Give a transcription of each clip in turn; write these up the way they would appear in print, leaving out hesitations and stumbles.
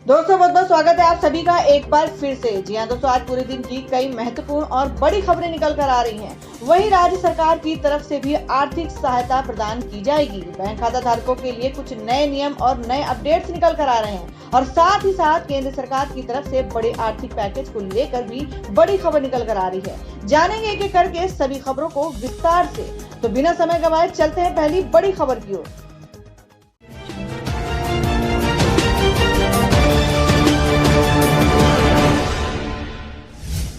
दोस्तों बहुत बहुत स्वागत है आप सभी का एक बार फिर से। जी हाँ दोस्तों, आज पूरे दिन की कई महत्वपूर्ण और बड़ी खबरें निकल कर आ रही हैं। वहीं राज्य सरकार की तरफ से भी आर्थिक सहायता प्रदान की जाएगी। बैंक खाता धारकों के लिए कुछ नए नियम और नए अपडेट्स निकल कर आ रहे हैं और साथ ही साथ केंद्र सरकार की तरफ से बड़े आर्थिक पैकेज को लेकर भी बड़ी खबर निकल कर आ रही है। जानेंगे एक एक करके सभी खबरों को विस्तार से। तो बिना समय गंवाए चलते हैं पहली बड़ी खबर की ओर।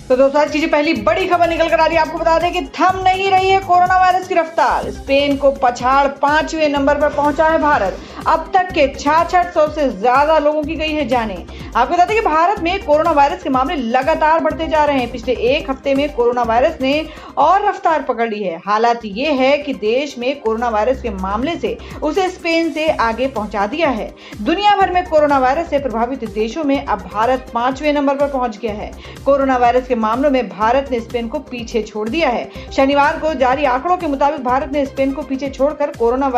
तो दोस्तों आज की जो पहली बड़ी खबर निकल कर आ रही है, आपको बता दें कि थम नहीं रही है कोरोना वायरस की रफ्तार। स्पेन को पछाड़ 5वें नंबर पर पहुंचा है भारत। अब तक के 6600 से ज्यादा लोगों की गई है जानें। आपको बता दें कि भारत में कोरोना वायरस के मामले लगातार बढ़ते जा रहे हैं। पिछले एक हफ्ते में कोरोना वायरस ने और रफ्तार पकड़ ली है। हालात ये है कि देश में कोरोना वायरस के मामले से उसे स्पेन से आगे पहुंचा दिया है। दुनिया भर में कोरोना वायरस से प्रभावित देशों में अब भारत 5वें नंबर पर पहुंच गया है। कोरोना वायरस के मामलों में भारत ने स्पेन को पीछे छोड़ दिया है। शनिवार को जारी आंकड़ों के मुताबिक भारत ने स्पेन को पीछे छोड़कर कोरोना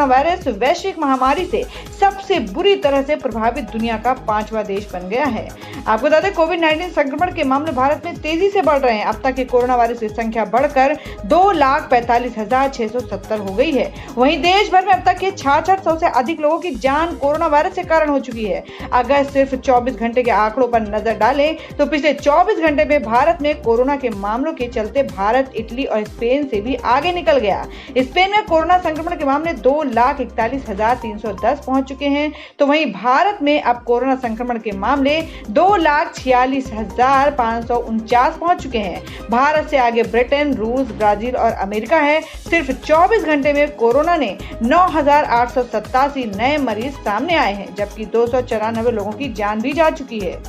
वायरस वैश्विक महामारी से सबसे बुरी तरह से प्रभावित दुनिया का 5वां देश बन गया है। आपको बता दें कोविड-19 संक्रमण के मामले भारत में तेजी से बढ़ रहे हैं। अब तक के कोरोना वायरस की संख्या बढ़कर 2,45,670 हो गई है। वहीं देश भर में अब तक के 6600 से अधिक लोगों की जान कोरोना वायरस के कारण हो चुकी है। अगर सिर्फ 24 घंटे के आंकड़ों पर नजर डालें तो पिछले 24 घंटे में भारत में कोरोना के मामलों के चलते भारत इटली और स्पेन से भी आगे निकल गया। स्पेन में कोरोना संक्रमण के मामले 2,41,310 पहुंच चुके हैं, तो वहीं भारत में अब कोरोना संक्रमण के मामले 2,46,549 पहुंच चुके हैं। भारत से आगे ब्रिटेन, रूस, ब्राजील और अमेरिका है। सिर्फ 24 घंटे में कोरोना ने 9,887 नए मरीज सामने आए हैं, जबकि 294 लोगों की जान भी जा चुकी है।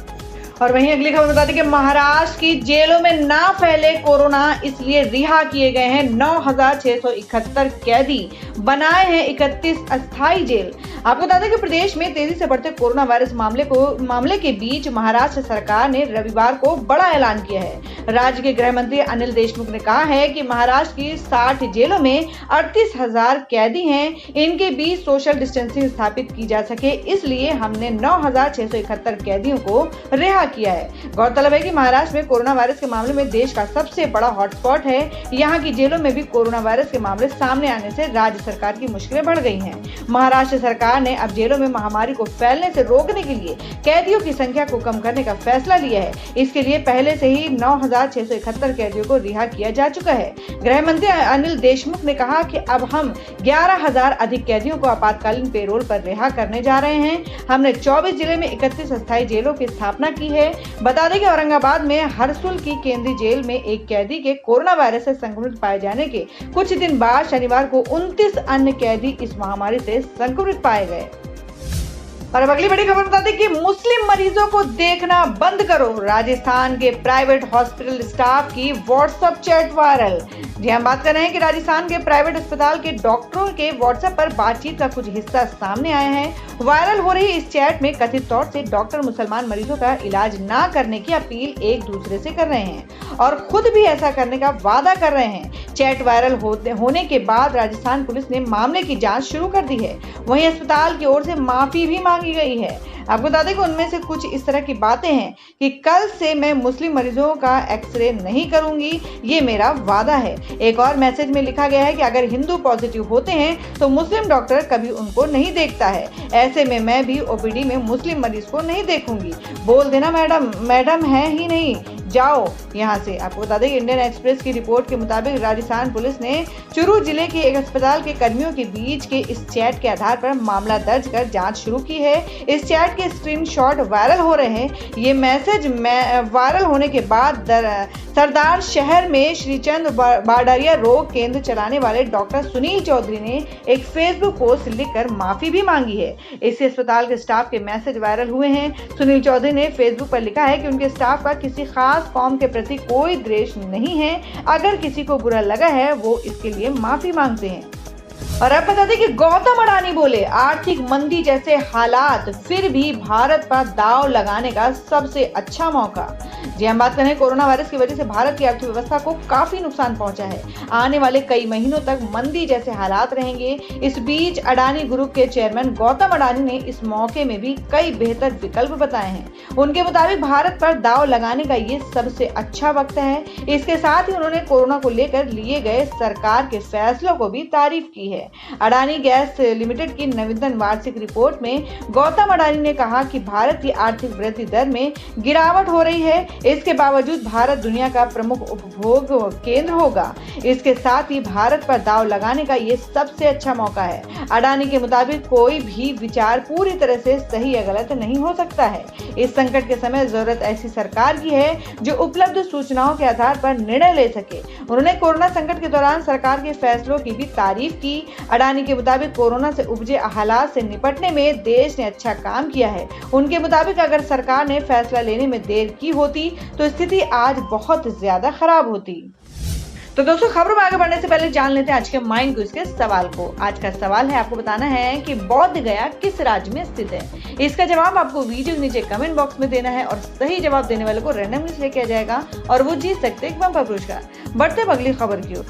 और वहीं अगली खबर बता दें कि महाराष्ट्र की जेलों में ना फैले कोरोना, इसलिए रिहा किए गए हैं 9,671 कैदी, बनाए हैं 31 अस्थायी जेल। आपको बता दें कि प्रदेश में तेजी से बढ़ते कोरोना वायरस मामले के बीच महाराष्ट्र सरकार ने रविवार को बड़ा ऐलान किया है। राज्य के गृह मंत्री अनिल देशमुख ने कहा है कि महाराष्ट्र की 60 जेलों में 38,000 कैदी हैं। इनके बीच सोशल डिस्टेंसिंग स्थापित की जा सके, इसलिए हमने 9,671 कैदियों को रिहा किया है। गौरतलब है कि महाराष्ट्र में कोरोना वायरस के मामले में देश का सबसे बड़ा हॉटस्पॉट है। यहाँ की जेलों में भी कोरोना वायरस के मामले सामने आने से राज्य सरकार की मुश्किलें बढ़ गई हैं। महाराष्ट्र सरकार ने अब जेलों में महामारी को फैलने से रोकने के लिए कैदियों की संख्या को कम करने का फैसला लिया है। इसके लिए पहले से ही 9,671 कैदियों को रिहा किया जा चुका है। गृह मंत्री अनिल देशमुख ने कहा कि अब हम 11,000 अधिक कैदियों को आपातकालीन पेरोल पर रिहा करने जा रहे हैं। हमने 24 जिले में 31 अस्थायी जेलों की स्थापना की है। बता दें कि औरंगाबाद में हरसुल की केंद्रीय जेल में एक कैदी के कोरोना वायरस से संक्रमित पाए जाने के कुछ दिन बाद शनिवार को 29 अन्य कैदी इस महामारी से संक्रमित पाए गए। और अब अगली बड़ी खबर बता दें कि मुस्लिम मरीजों को देखना बंद करो। राजस्थान के प्राइवेट हॉस्पिटल स्टाफ की व्हाट्सएप चैट वायरल। जी हम बात कर रहे हैं कि राजस्थान के प्राइवेट अस्पताल के डॉक्टरों के व्हाट्सएप पर बातचीत का कुछ हिस्सा सामने आया है। वायरल हो रही इस चैट में कथित तौर से डॉक्टर मुसलमान मरीजों का इलाज ना करने की अपील एक दूसरे से कर रहे हैं और खुद भी ऐसा करने का वादा कर रहे हैं। चैट वायरल होने के बाद राजस्थान पुलिस ने मामले की जांच शुरू कर दी है। वहीं अस्पताल की ओर से माफी भी मांगी गई है। आपको बता दें कि उनमें से कुछ इस तरह की बातें हैं कि कल से मैं मुस्लिम मरीजों का एक्सरे नहीं करूंगी, ये मेरा वादा है। एक और मैसेज में लिखा गया है कि अगर हिंदू पॉजिटिव होते हैं तो मुस्लिम डॉक्टर कभी उनको नहीं देखता है। ऐसे में मैं भी ओपीडी में मुस्लिम मरीज को नहीं देखूंगी। बोल देना मैडम है ही नहीं, जाओ यहाँ से। आपको बता दें इंडियन एक्सप्रेस की रिपोर्ट के मुताबिक राजस्थान पुलिस ने चुरू जिले के एक अस्पताल के कर्मियों के बीच के इस चैट के आधार पर मामला दर्ज कर जांच शुरू की है। इस चैट के स्क्रीनशॉट वायरल हो रहे हैं। ये मैसेज वायरल होने के बाद सरदार शहर में श्रीचंद बाडारिया रोग केंद्र चलाने वाले डॉक्टर सुनील चौधरी ने एक फेसबुक पोस्ट लिखकर माफी भी मांगी है। इससे अस्पताल के स्टाफ के मैसेज वायरल हुए हैं। सुनील चौधरी ने फेसबुक पर लिखा है कि उनके स्टाफ का किसी खास कौम के प्रति कोई द्वेष नहीं है। अगर किसी को बुरा लगा है वो इसके लिए माफी मांगते हैं। और अब बता दें कि गौतम अडानी बोले आर्थिक मंदी जैसे हालात फिर भी भारत पर दांव लगाने का सबसे अच्छा मौका। जी हम बात करें कोरोना वायरस की वजह से भारत की अर्थव्यवस्था को काफी नुकसान पहुंचा है। आने वाले कई महीनों तक मंदी जैसे हालात रहेंगे। इस बीच अडानी ग्रुप के चेयरमैन गौतम अडानी ने इस मौके में भी कई बेहतर विकल्प बताए हैं। उनके मुताबिक भारत पर दांव लगाने का ये सबसे अच्छा वक्त है। इसके साथ ही उन्होंने कोरोना को लेकर लिए गए सरकार के फैसलों को भी तारीफ की है। अडानी गैस लिमिटेड की नवीनतम वार्षिक रिपोर्ट में गौतम अडानी ने कहा कि भारत की आर्थिक वृद्धि दर में गिरावट हो रही है। इसके बावजूद भारत दुनिया का प्रमुख उपभोग केंद्र होगा। इसके साथ ही भारत पर दांव लगाने का ये सबसे अच्छा मौका है। अडानी के मुताबिक कोई भी विचार पूरी तरह से सही या गलत नहीं हो सकता है। इस संकट के समय जरूरत ऐसी सरकार की है जो उपलब्ध सूचनाओं के आधार पर निर्णय ले सके। उन्होंने कोरोना संकट के दौरान सरकार के फैसलों की भी तारीफ की। अडानी के मुताबिक कोरोना से उपजे हालात से निपटने में देश ने अच्छा काम किया है। उनके मुताबिक अगर सरकार ने फैसला लेने में देर की होती तो स्थिति आज बहुत ज्यादा खराब होती। तो दोस्तों खबरों में आगे बढ़ने से पहले जान लेते हैं आज के माइंड क्विज के सवाल को। आज का सवाल है, आपको बताना है कि बोध गया किस राज्य में स्थित है। इसका जवाब आपको वीडियो के नीचे कमेंट बॉक्स में देना है और सही जवाब देने वाले को रैंडमली सिलेक्ट किया जाएगा और वो जीत सकते हैं बम्पर पुरस्कार। बढ़ते हैं अगली खबर की ओर।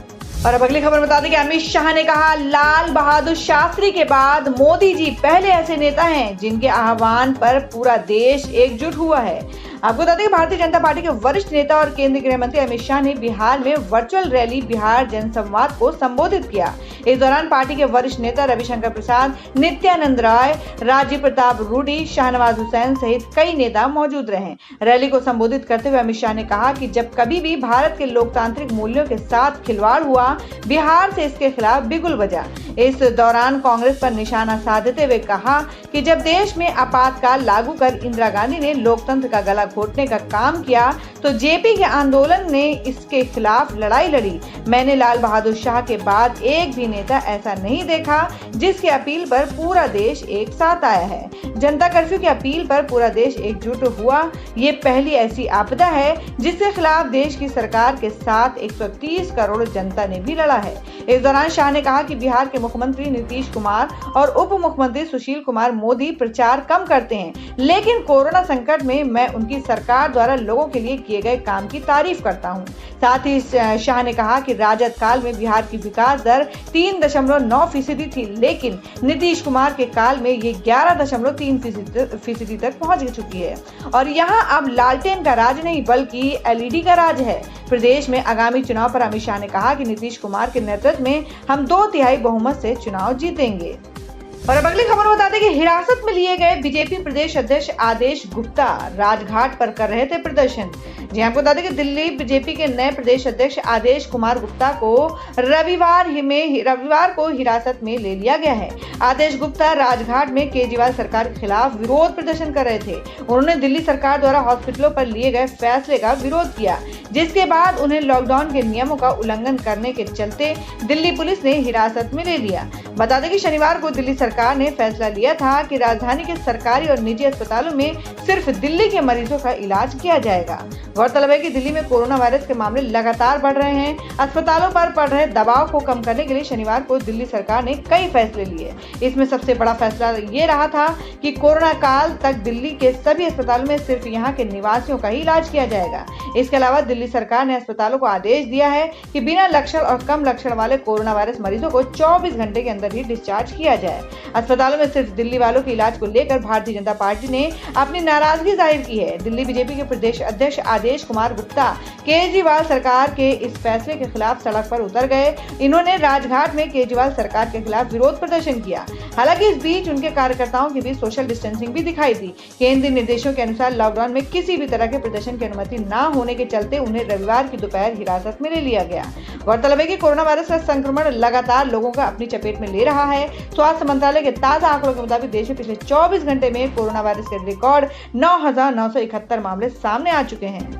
और अब अगली खबर बता दें कि अमित शाह ने कहा लाल बहादुर शास्त्री के बाद मोदी जी पहले ऐसे नेता हैं जिनके आह्वान पर पूरा देश एकजुट हुआ है। आपको बता दें कि भारतीय जनता पार्टी के वरिष्ठ नेता और केंद्रीय गृह मंत्री अमित शाह ने बिहार में वर्चुअल रैली बिहार जनसंवाद को संबोधित किया। इस दौरान पार्टी के वरिष्ठ नेता रविशंकर प्रसाद, नित्यानंद राय, राजीव प्रताप रूडी, शाहनवाज हुसैन सहित कई नेता मौजूद रहे। रैली को संबोधित करते हुए अमित शाह ने कहा कि जब कभी भी भारत के लोकतांत्रिक मूल्यों के साथ खिलवाड़ हुआ, बिहार से इसके खिलाफ बिगुल बजा। इस दौरान कांग्रेस पर निशाना साधते हुए कहा कि जब देश में आपातकाल लागू कर इंदिरा गांधी ने लोकतंत्र का गला घोटने का काम किया तो जेपी के आंदोलन ने इसके खिलाफ लड़ाई लड़ी। मैंने लाल बहादुर शाह के बाद एक भी नेता ऐसा नहीं देखा जिसकी अपील पर पूरा देश एक साथ आया है। जनता कर्फ्यू की अपील पर पूरा देश एकजुट हुआ। ये पहली ऐसी आपदा है जिसके खिलाफ देश की सरकार के साथ 130 करोड़ जनता ने भी लड़ा है। इस दौरान शाह ने कहा कि बिहार के मुख्यमंत्री नीतीश कुमार और उप मुख्यमंत्री सुशील कुमार मोदी प्रचार कम करते हैं, लेकिन कोरोना संकट में मैं उनकी सरकार द्वारा लोगों के लिए किए गए काम की तारीफ करता हूं। साथ ही शाह ने कहा कि राजद काल में बिहार की विकास दर 3.9% थी, लेकिन नीतीश कुमार के काल में ये 11.3% तक पहुंच चुकी है और यहां अब लालटेन का राज नहीं बल्कि एलईडी का राज है। प्रदेश में आगामी चुनाव पर अमित शाह ने कहा कि नीतीश कुमार के नेतृत्व में हम 2/3 बहुमत से चुनाव जीतेंगे। और अब अगली खबर बता दें कि हिरासत में लिए गए बीजेपी प्रदेश अध्यक्ष आदेश गुप्ता राजघाट पर कर रहे थे प्रदर्शन। जी आपको बता दें कि दिल्ली बीजेपी के नए प्रदेश अध्यक्ष आदेश कुमार गुप्ता को रविवार को हिरासत में ले लिया गया है। आदेश गुप्ता राजघाट में केजरीवाल सरकार के खिलाफ विरोध प्रदर्शन कर रहे थे। उन्होंने दिल्ली सरकार द्वारा हॉस्पिटलों पर लिए गए फैसले का विरोध किया, जिसके बाद उन्हें लॉकडाउन के नियमों का उल्लंघन करने के चलते दिल्ली पुलिस ने हिरासत में ले लिया। बता दें कि शनिवार को दिल्ली सरकार ने फैसला लिया था कि राजधानी के सरकारी और निजी अस्पतालों में सिर्फ दिल्ली के मरीजों का इलाज किया जाएगा। गौरतलब है कि दिल्ली में कोरोना वायरस के मामले लगातार बढ़ रहे हैं। अस्पतालों पर पड़ रहे दबाव को कम करने के लिए शनिवार को दिल्ली सरकार ने कई फैसले लिए। इसमें सबसे बड़ा फैसला ये रहा था कि कोरोना काल तक दिल्ली के सभी अस्पतालों में सिर्फ यहाँ के निवासियों का ही इलाज किया जाएगा। इसके अलावा दिल्ली सरकार ने अस्पतालों को आदेश दिया है कि बिना लक्षण और कम लक्षण वाले कोरोना वायरस मरीजों को 24 घंटे के अंदर ही डिस्चार्ज किया जाए। अस्पतालों में सिर्फ दिल्ली वालों के इलाज को लेकर भारतीय जनता पार्टी ने अपनी नाराजगी जाहिर की है। दिल्ली बीजेपी के प्रदेश अध्यक्ष आदेश कुमार गुप्ता केजरीवाल सरकार के इस फैसले के खिलाफ सड़क पर उतर गए। इन्होंने राजघाट में केजरीवाल सरकार के खिलाफ विरोध प्रदर्शन किया। हालांकि इस बीच उनके कार्यकर्ताओं के बीच सोशल डिस्टेंसिंग भी दिखाई दी। केंद्रीय निर्देशों के अनुसार लॉकडाउन में किसी भी तरह के प्रदर्शन की अनुमति न होने के चलते उन्हें रविवार की दोपहर हिरासत में ले लिया गया। गौरतलब है कि कोरोना वायरस का संक्रमण लगातार लोगों को अपनी चपेट में ले रहा है। स्वास्थ्य मंत्रालय के ताजा आंकड़ों के मुताबिक देश में पिछले 24 घंटे में कोरोना वायरस के रिकॉर्ड 9,971 मामले सामने आ चुके हैं।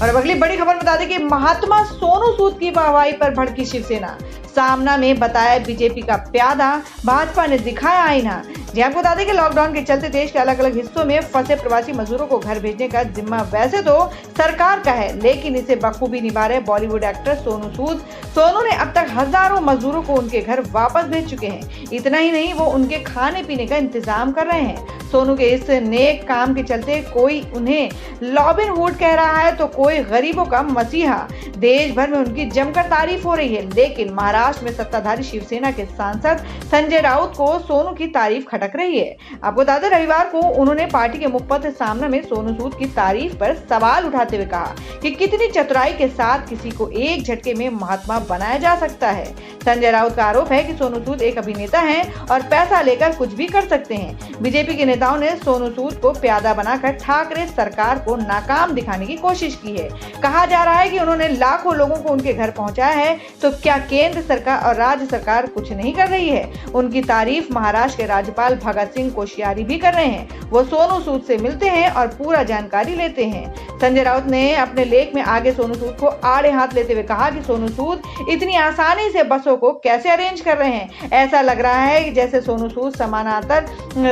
और अब अगली बड़ी खबर बता दें कि महात्मा सोनू सूद की वाहवाही पर भड़की शिवसेना। सामना में बताया बीजेपी का प्यादा, भाजपा ने दिखाया आईना। जी आपको बता दें कि लॉकडाउन के चलते देश के अलग अलग हिस्सों में फंसे प्रवासी मजदूरों को घर भेजने का जिम्मा वैसे तो सरकार का है, लेकिन इसे बखूबी निभा रहे बॉलीवुड एक्टर सोनू सूद। सोनू ने अब तक हजारों मजदूरों को उनके घर वापस भेज चुके हैं। इतना ही नहीं, वो उनके खाने पीने का इंतजाम कर रहे हैं। सोनू के इस नेक काम के चलते कोई उन्हें रॉबिन हुड कह रहा है तो कोई गरीबों का मसीहा। देश भर में उनकी जमकर तारीफ हो रही है, लेकिन महाराष्ट्र में सत्ताधारी शिवसेना के सांसद संजय राउत को सोनू की तारीफ खटक रही है। आपको बता दें, रविवार को उन्होंने पार्टी के मुखपत्र सामना में सोनू सूद की तारीफ पर सवाल उठाते हुए कहा कि कितनी चतुराई के साथ किसी को एक झटके में महात्मा बनाया जा सकता है। संजय राउत का आरोप है कि सोनू सूद एक अभिनेता हैं और पैसा लेकर कुछ भी कर सकते हैं। बीजेपी के नेताओं ने सोनू सूद को प्यादा बनाकर ठाकरे सरकार को नाकाम दिखाने की कोशिश की है। कहा जा रहा है कि उन्होंने लाखों लोगों को उनके घर पहुंचाया है, तो क्या केंद्र सरकार और राज्य सरकार कुछ नहीं कर रही है? उनकी तारीफ महाराष्ट्र के राज्यपाल भगत सिंह कोश्यारी भी कर रहे हैं। वो सोनू सूद से मिलते हैं और पूरा जानकारी लेते हैं। संजय राउत ने अपने लेख में आगे सोनू सूद को आड़े हाथ लेते हुए कहा कि सोनू सूद इतनी आसानी से बसों को कैसे अरेंज कर रहे हैं। ऐसा लग रहा है कि जैसे सोनू सूद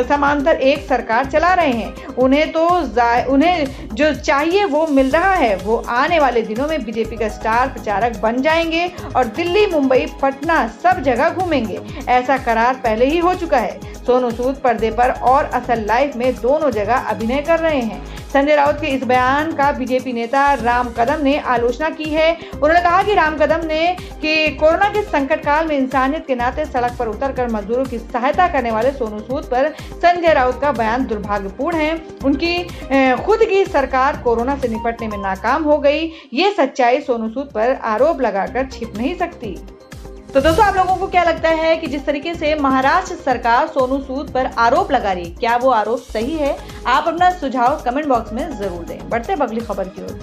समानांतर एक सरकार चला रहे हैं। उन्हें जो चाहिए वो मिल रहा है। वो आने वाले दिनों में बीजेपी का स्टार प्रचारक बन जाएंगे और दिल्ली, मुंबई, पटना सब जगह घूमेंगे। ऐसा करार पहले ही हो चुका है। सोनू सूद पर्दे पर और असल लाइफ में दोनों जगह अभिनय कर रहे हैं। संजय राउत के इस बयान का बीजेपी नेता राम कदम ने आलोचना की है। उन्होंने कहा कि राम कदम ने कि कोरोना के संकट काल में इंसानियत के नाते सड़क पर उतरकर मजदूरों की सहायता करने वाले सोनू सूद पर संजय राउत का बयान दुर्भाग्यपूर्ण है। उनकी खुद की सरकार कोरोना से निपटने में नाकाम हो गई। ये सच्चाई सोनू सूद पर आरोप लगाकर छिप नहीं सकती। तो दोस्तों, आप लोगों को क्या लगता है कि जिस तरीके से महाराष्ट्र सरकार सोनू सूद पर आरोप लगा रही है, क्या वो आरोप सही है? आप अपना सुझाव कमेंट बॉक्स में जरूर दें। बढ़ते हैं अगली खबर की ओर।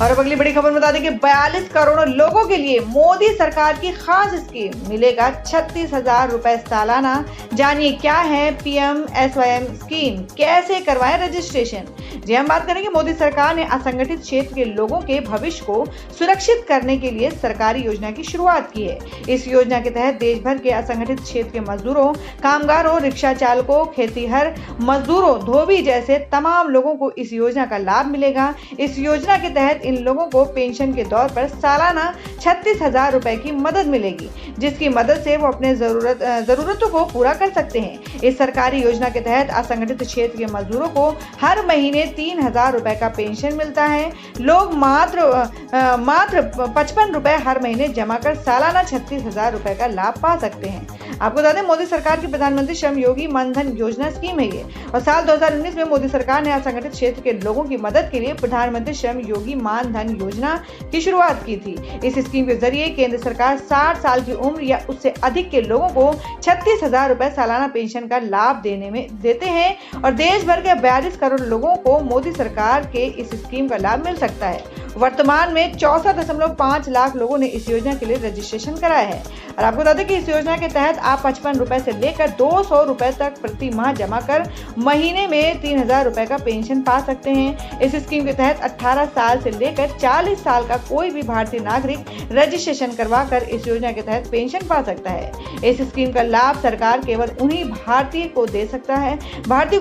और अब अगली बड़ी खबर बता दें कि 42 करोड़ लोगों के लिए मोदी सरकार की खास स्कीम, मिलेगा 36,000 रुपए सालाना। जानिए क्या है PMSYM स्कीम, कैसे करवाएं रजिस्ट्रेशन। जी हम बात करेंगे, मोदी सरकार ने असंगठित क्षेत्र के लोगों के भविष्य को सुरक्षित करने के लिए सरकारी योजना की शुरुआत की है। इस योजना के तहत देश भर के असंगठित क्षेत्र के मजदूरों, कामगारों, रिक्शा चालकों, खेतीहर मजदूरों, धोबी जैसे तमाम लोगों को इस योजना का लाभ मिलेगा। इस योजना के तहत इन लोगों को पेंशन के तौर पर सालाना 36,000 रुपए की मदद मिलेगी, जिसकी मदद से वो अपने जरूरतों को पूरा कर सकते हैं। इस सरकारी योजना के तहत असंगठित क्षेत्र के मजदूरों को हर महीने 3,000 रुपए का पेंशन मिलता है। लोग मात्र 55 रुपए हर महीने जमा कर सालाना 36,000 रुपए का लाभ पा सकते हैं। आपको बता दें, मोदी सरकार की प्रधानमंत्री श्रम योगी मानधन योजना स्कीम है ये, और साल 2019 में मोदी सरकार ने असंगठित क्षेत्र के लोगों की मदद के लिए प्रधानमंत्री श्रम योगी मानधन योजना की शुरुआत की थी। इस स्कीम के जरिए केंद्र सरकार 60 साल की उम्र या उससे अधिक के लोगों को 36,000 रुपए सालाना पेंशन का लाभ देते हैं और देश भर के 42 करोड़ लोगों को मोदी सरकार के इस स्कीम का लाभ मिल सकता है। वर्तमान में 64.5 लाख लोगों ने इस योजना के लिए रजिस्ट्रेशन कराया है। और आपको बता दें कि इस योजना के तहत आप 55 रुपए से लेकर 200 रुपए तक प्रति माह जमा कर महीने में 3,000 रुपए का पेंशन पा सकते हैं। इस स्कीम के तहत 18 साल से लेकर 40 साल का कोई भी भारतीय नागरिक रजिस्ट्रेशन करवा कर इस योजना के तहत पेंशन पा सकता है। इस स्कीम का लाभ सरकार केवल उन्हीं भारतीय को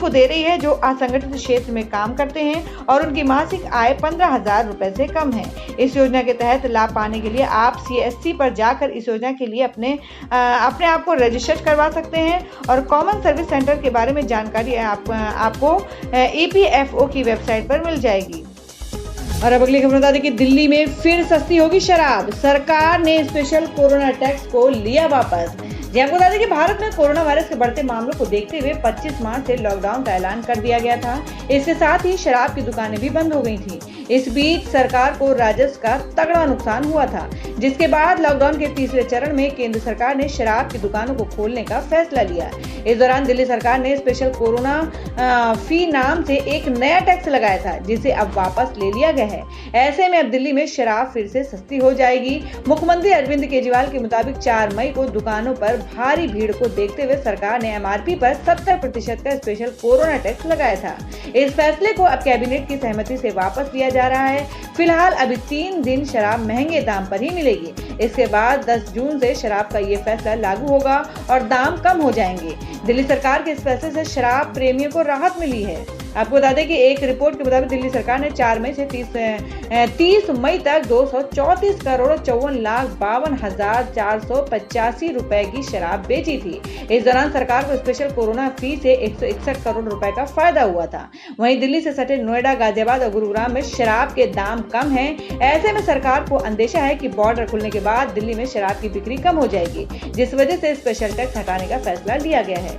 दे रही है जो असंगठित क्षेत्र में काम करते हैं और उनकी मासिक आय 15,000 रुपए से कम है। इस योजना के तहत लाभ पाने के लिए आप CSC पर जाकर इस योजना के लिए अपने आप को रजिस्टर करवा सकते हैं और कॉमन सर्विस सेंटर के बारे में जानकारी आपको EPFO की वेबसाइट पर मिल जाएगी। और अब अगली खबर बता दें कि दिल्ली में फिर सस्ती होगी शराब, सरकार ने स्पेशल कोरोना टैक्स को लिया वापस। जी आपको बता दें कि भारत में कोरोना वायरस के बढ़ते मामलों को देखते हुए 25 मार्च से लॉकडाउन का ऐलान कर दिया गया था। इसके साथ ही शराब की दुकानें भी बंद हो गई थी। इस बीच सरकार को राजस्व का तगड़ा नुकसान हुआ था, जिसके बाद लॉकडाउन के तीसरे चरण में केंद्र सरकार ने शराब की दुकानों को खोलने का फैसला लिया। इस दौरान दिल्ली सरकार ने स्पेशल कोरोना फी नाम से एक नया टैक्स लगाया था, जिसे अब वापस ले लिया गया है। ऐसे में अब दिल्ली में शराब फिर से सस्ती हो जाएगी। मुख्यमंत्री अरविंद केजरीवाल के मुताबिक 4 मई को दुकानों पर भारी भीड़ को देखते हुए सरकार ने MRP पर 70% का स्पेशल कोरोना टैक्स लगाया था। इस फैसले को अब कैबिनेट की सहमति से वापस लिया जा रहा है। फिलहाल अभी 3 दिन शराब महंगे दाम पर ही मिलेगी। इसके बाद 10 जून से शराब का ये फैसला लागू होगा और दाम कम हो जाएंगे। दिल्ली सरकार के इस फैसले से शराब प्रेमियों को राहत मिली है। आपको बता दें कि एक रिपोर्ट के मुताबिक दिल्ली सरकार ने 4 मई से 30 मई तक 234 करोड़ 54,52,485 रुपए की शराब बेची थी। इस दौरान सरकार को स्पेशल कोरोना फी से 161 करोड़ रुपए का फायदा हुआ था। वहीं दिल्ली से सटे नोएडा, गाजियाबाद और गुरुग्राम में शराब के दाम कम हैं। ऐसे में सरकार को अंदेशा है कि बॉर्डर खुलने के बाद दिल्ली में शराब की बिक्री कम हो जाएगी, जिस वजह से स्पेशल टैक्स हटाने का फैसला लिया गया है।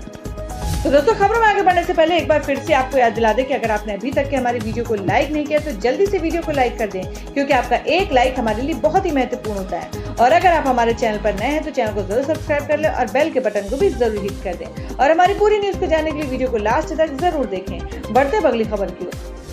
तो दोस्तों, खबरों में आगे बढ़ने से पहले एक बार फिर से आपको याद दिला दें कि अगर आपने अभी तक के हमारी वीडियो को लाइक नहीं किया तो जल्दी से वीडियो को लाइक कर दें, क्योंकि आपका एक लाइक हमारे लिए बहुत ही महत्वपूर्ण होता है। और अगर आप हमारे चैनल पर नए हैं तो चैनल को जरूर सब्सक्राइब कर लें और बेल के बटन को भी जरूर हिट कर दें। और हमारी पूरी न्यूज को जानने के लिए वीडियो को लास्ट तक जरूर देखें। बढ़ते हैं अगली खबर की ओर।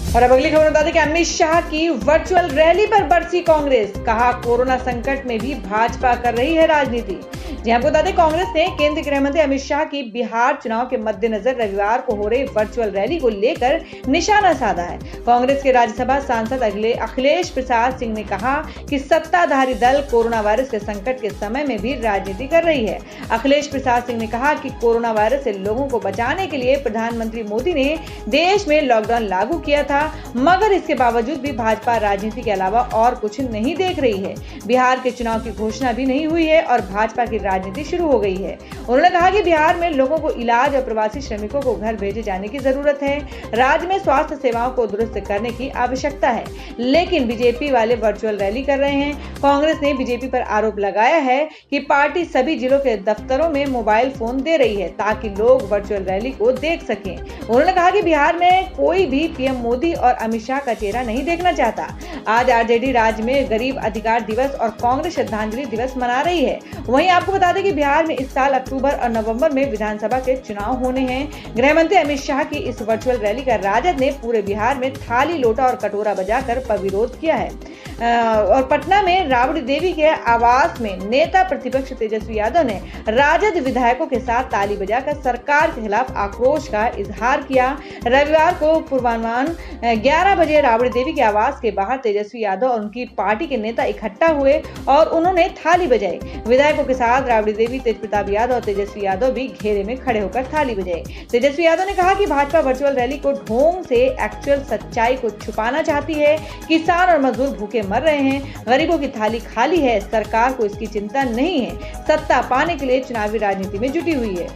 और अब अगली खबर बता दें कि अमित शाह की वर्चुअल रैली पर बरसी कांग्रेस। कहा, कोरोना संकट में भी भाजपा कर रही है राजनीति। जी आपको बता दें, कांग्रेस ने केंद्रीय गृह मंत्री अमित शाह की बिहार चुनाव के मद्देनजर रविवार को हो रही वर्चुअल रैली को लेकर निशाना साधा है। कांग्रेस के राज्यसभा सांसद अखिलेश प्रसाद सिंह ने कहा कि सत्ताधारी दल कोरोना वायरस के संकट के समय में भी राजनीति कर रही है। अखिलेश प्रसाद सिंह ने कहा कि कोरोना वायरस से लोगों को बचाने के लिए प्रधानमंत्री मोदी ने देश में लॉकडाउन लागू किया था, मगर इसके बावजूद भी भाजपा राजनीति के अलावा और कुछ नहीं देख रही है। बिहार के चुनाव की घोषणा भी नहीं हुई है और भाजपा की राजनीति शुरू हो गई है। उन्होंने कहा कि बिहार में लोगों को इलाज और प्रवासी श्रमिकों को घर भेजे जाने की जरूरत है। राज्य में स्वास्थ्य सेवाओं को दुरुस्त करने की आवश्यकता है, लेकिन बीजेपी वाले वर्चुअल रैली कर रहे हैं। कांग्रेस ने बीजेपी पर आरोप लगाया है कि पार्टी सभी जिलों के दफ्तरों में मोबाइल फोन दे रही है ताकि लोग वर्चुअल रैली को देख सकें। उन्होंने कहा कि बिहार में कोई भी पीएम मोदी और अमित शाह का चेहरा नहीं देखना चाहता। आज आरजेडी राज्य में गरीब अधिकार दिवस और कांग्रेस श्रद्धांजलि दिवस मना रही है। वहीं आपको बता दें कि बिहार में इस साल अक्टूबर और नवंबर में विधानसभा के चुनाव होने हैं। गृह मंत्री अमित शाह की इस वर्चुअल रैली का राजद ने पूरे बिहार में थाली, लोटा और कटोरा बजाकर विरोध किया है। और पटना में राबड़ी देवी के आवास में नेता प्रतिपक्ष तेजस्वी यादव ने राजद विधायकों के साथ ताली बजाकर सरकार के खिलाफ आक्रोश का इजहार किया। रविवार को पूर्वाह्न 11 बजे राबड़ी देवी के आवास के बाहर तेजस्वी यादव और उनकी पार्टी के नेता इकट्ठा हुए और उन्होंने थाली बजाई। विधायकों के साथ राबड़ी देवी, तेजप्रताप यादव और तेजस्वी यादव भी घेरे में खड़े होकर थाली बजाई। तेजस्वी यादव ने कहा कि भाजपा वर्चुअल रैली को ढोंग से एक्चुअल सच्चाई को छुपाना चाहती है। किसान और मजदूर भूखे मर रहे हैं, गरीबों की थाली खाली है, सरकार को इसकी चिंता नहीं है, सत्ता पाने के लिए चुनावी राजनीति में जुटी हुई है।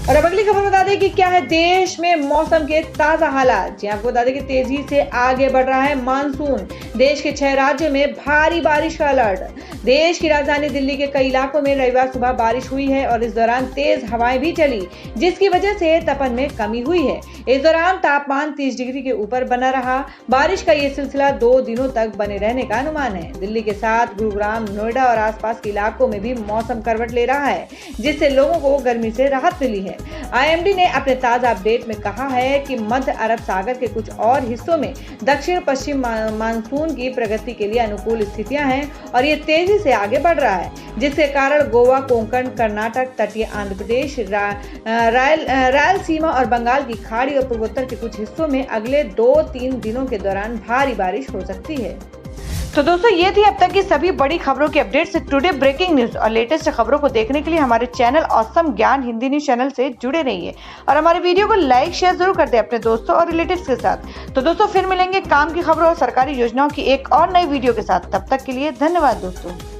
और अब अगली खबर बता दें कि क्या है देश में मौसम के ताजा हालात। जी आपको बता दें कि तेजी से आगे बढ़ रहा है मानसून। देश के 6 राज्यों में भारी बारिश का अलर्ट। देश की राजधानी दिल्ली के कई इलाकों में रविवार सुबह बारिश हुई है और इस दौरान तेज हवाएं भी चली, जिसकी वजह से तपन में कमी हुई है। इस दौरान तापमान 30 डिग्री के ऊपर बना रहा। बारिश का ये सिलसिला 2 दिनों तक बने रहने का अनुमान है। दिल्ली के साथ गुरुग्राम, नोएडा और आसपास के इलाकों में भी मौसम करवट ले रहा है, जिससे लोगों को गर्मी से राहत मिली है। आईएमडी ने अपने ताजा अपडेट में कहा है कि मध्य अरब सागर के कुछ और हिस्सों में दक्षिण पश्चिम मानसून की प्रगति के लिए अनुकूल स्थितियां हैं और ये तेजी से आगे बढ़ रहा है, जिसके कारण गोवा, कोंकण, कर्नाटक, तटीय आंध्र प्रदेश, रायलसीमा और बंगाल की खाड़ी और पूर्वोत्तर के कुछ हिस्सों में अगले 2-3 दिनों के दौरान भारी बारिश हो सकती है। तो दोस्तों, ये थी अब तक की सभी बड़ी खबरों की अपडेट्स। टुडे ब्रेकिंग न्यूज और लेटेस्ट खबरों को देखने के लिए हमारे चैनल ऑसम ज्ञान हिंदी न्यूज चैनल से जुड़े रहिए और हमारे वीडियो को लाइक शेयर जरूर कर दें अपने दोस्तों और रिलेटिव्स के साथ। तो दोस्तों, फिर मिलेंगे काम की खबरों और सरकारी योजनाओं की एक और नई वीडियो के साथ। तब तक के लिए धन्यवाद दोस्तों।